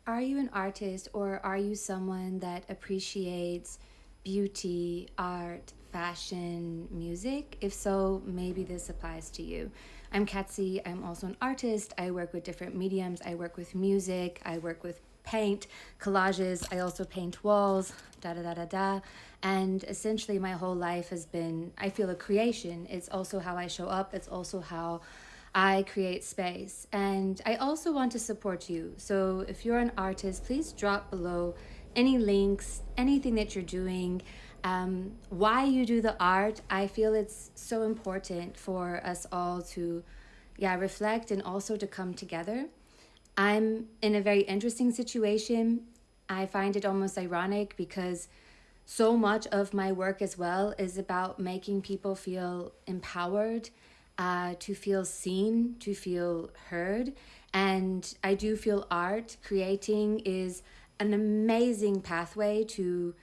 Are you an artist, or are you someone that appreciates beauty, art, fashion, music? If so, maybe this applies to you. I'm Katsi. I'm also an artist. I work with different mediums. I work with music. I work with paint, collages. I also paint walls, da da da da da. And essentially, my whole life has been, I feel, a creation. It's also how I show up. It's also how I create space. And I also want to support you. So if you're an artist, please drop below any links, anything that you're doing, why you do the art. I feel it's so important for us all to, reflect and also to come together. I'm in a very interesting situation. I find it almost ironic because so much of my work as well is about making people feel empowered, to feel seen, to feel heard. And I do feel art, creating, is an amazing pathway to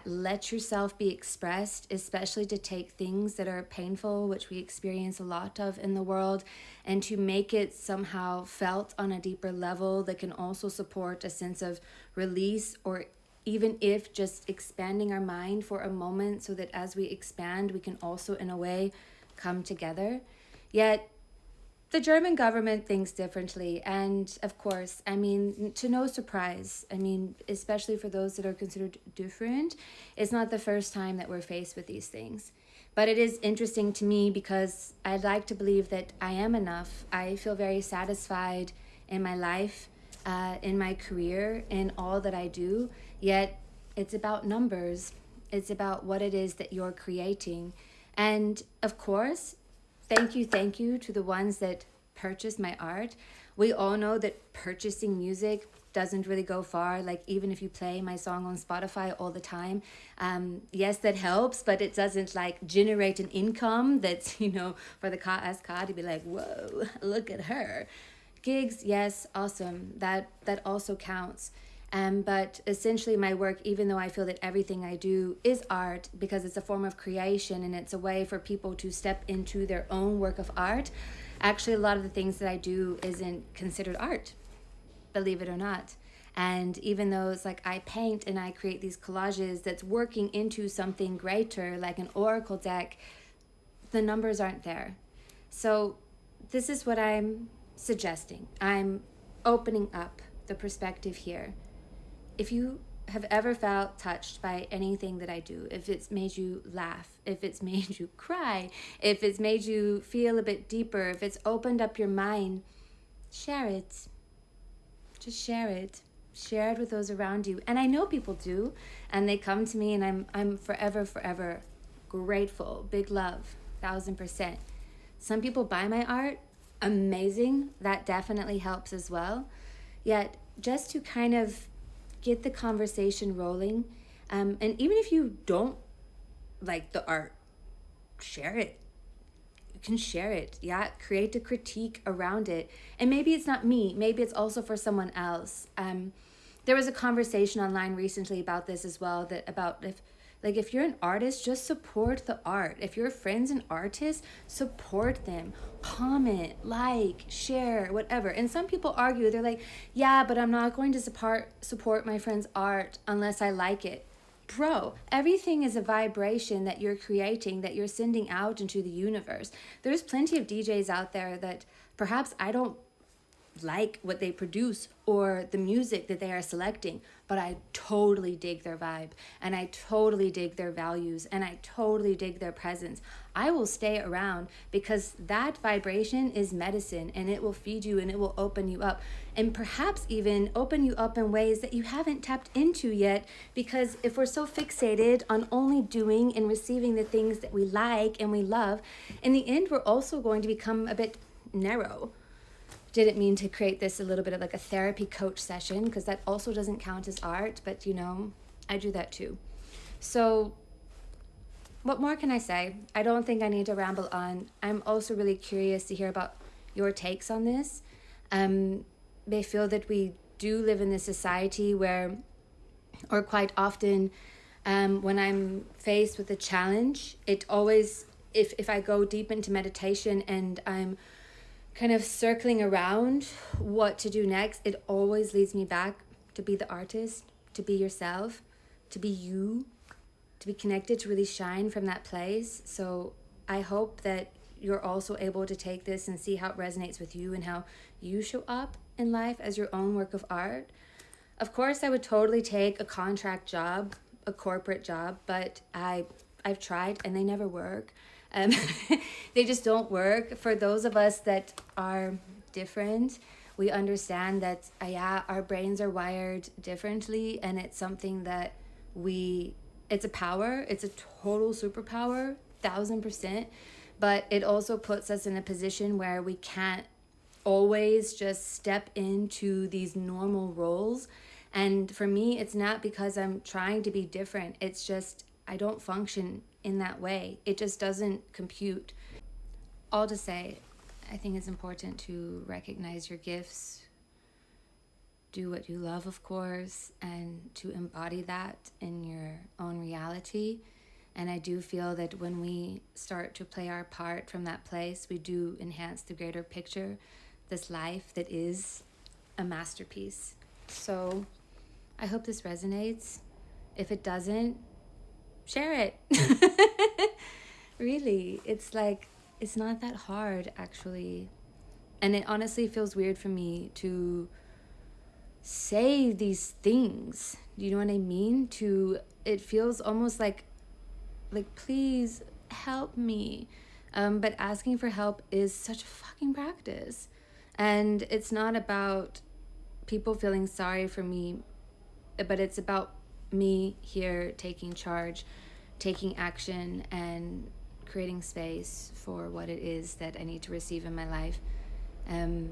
let yourself be expressed, especially to take things that are painful, which we experience a lot of in the world, and to make it somehow felt on a deeper level that can also support a sense of release, or even if just expanding our mind for a moment, so that as we expand, we can also in a way come together. Yet the German government thinks differently. And of course, I mean, to no surprise, I mean, especially for those that are considered different, it's not the first time that we're faced with these things. But it is interesting to me because I'd like to believe that I am enough. I feel very satisfied in my life, in my career, in all that I do. Yet it's about numbers. It's about what it is that you're creating. And of course, thank you to the ones that purchase my art. We all know that purchasing music doesn't really go far. Like, even if you play my song on Spotify all the time, yes, that helps, but it doesn't like generate an income that's, for the KSK to be like, whoa, look at her. Gigs, yes, awesome. That also counts. But essentially my work, even though I feel that everything I do is art because it's a form of creation and it's a way for people to step into their own work of art, actually a lot of the things that I do isn't considered art, believe it or not. And even though it's like I paint and I create these collages that's working into something greater, like an oracle deck, the numbers aren't there. So this is what I'm suggesting. I'm opening up the perspective here. If you have ever felt touched by anything that I do, if it's made you laugh, if it's made you cry, if it's made you feel a bit deeper, if it's opened up your mind, share it. Just share it. Share it with those around you. And I know people do, and they come to me, and I'm forever grateful. Big love, 1000%. Some people buy my art, amazing. That definitely helps as well. Yet just to kind of get the conversation rolling, and even if you don't like the art, share it. You can share it. Create a critique around it. And maybe it's not me, maybe it's also for someone else. There was a conversation online recently about this as well, that about if you're an artist, just support the art. If your friend's an artist, support them. Comment, like, share, whatever. And some people argue, they're like, yeah, but I'm not going to support my friend's art unless I like it. Bro, everything is a vibration that you're creating, that you're sending out into the universe. There's plenty of DJs out there that perhaps I don't like what they produce or the music that they are selecting, but I totally dig their vibe, and I totally dig their values, and I totally dig their presence. I will stay around because that vibration is medicine, and it will feed you and it will open you up, and perhaps even open you up in ways that you haven't tapped into yet. Because if we're so fixated on only doing and receiving the things that we like and we love, in the end we're also going to become a bit narrow. Didn't mean to create this a little bit of like a therapy coach session, because that also doesn't count as art, but I do that too. So what more can I say? I don't think I need to ramble on. I'm also really curious to hear about your takes on this. They feel that we do live in this society where, or quite often, when I'm faced with a challenge, it always, if I go deep into meditation and I'm kind of circling around what to do next, it always leads me back to be the artist, to be yourself, to be you, to be connected, to really shine from that place. So I hope that you're also able to take this and see how it resonates with you and how you show up in life as your own work of art. Of course, I would totally take a contract job, a corporate job, but I've tried and they never work. Um, they just don't work. For those of us that are different, we understand that yeah, our brains are wired differently, and it's something that it's a power, it's a total superpower, 1000%, but it also puts us in a position where we can't always just step into these normal roles. And for me, it's not because I'm trying to be different, it's just I don't function in that way. It just doesn't compute. All to say, I think it's important to recognize your gifts, do what you love, of course, and to embody that in your own reality. And I do feel that when we start to play our part from that place, we do enhance the greater picture, this life that is a masterpiece. So I hope this resonates. If it doesn't, share it. Really, it's not that hard, actually. And it honestly feels weird for me to say these things. Do you know what I mean? It feels almost like please help me. But asking for help is such a fucking practice. And it's not about people feeling sorry for me, but it's about me here taking charge, taking action, and creating space for what it is that I need to receive in my life.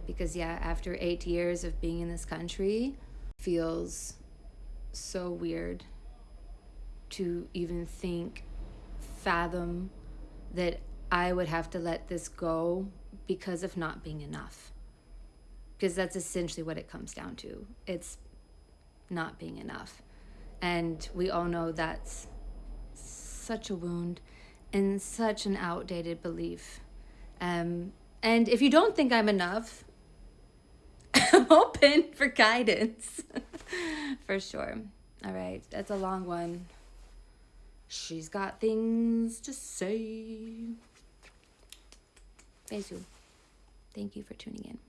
Because yeah, after 8 years of being in this country, feels so weird to even fathom that I would have to let this go because of not being enough. Because that's essentially what it comes down to. It's not being enough. And we all know that's such a wound and such an outdated belief. And if you don't think I'm enough, I'm open for guidance. For sure. All right, that's a long one. She's got things to say. Thank you for tuning in.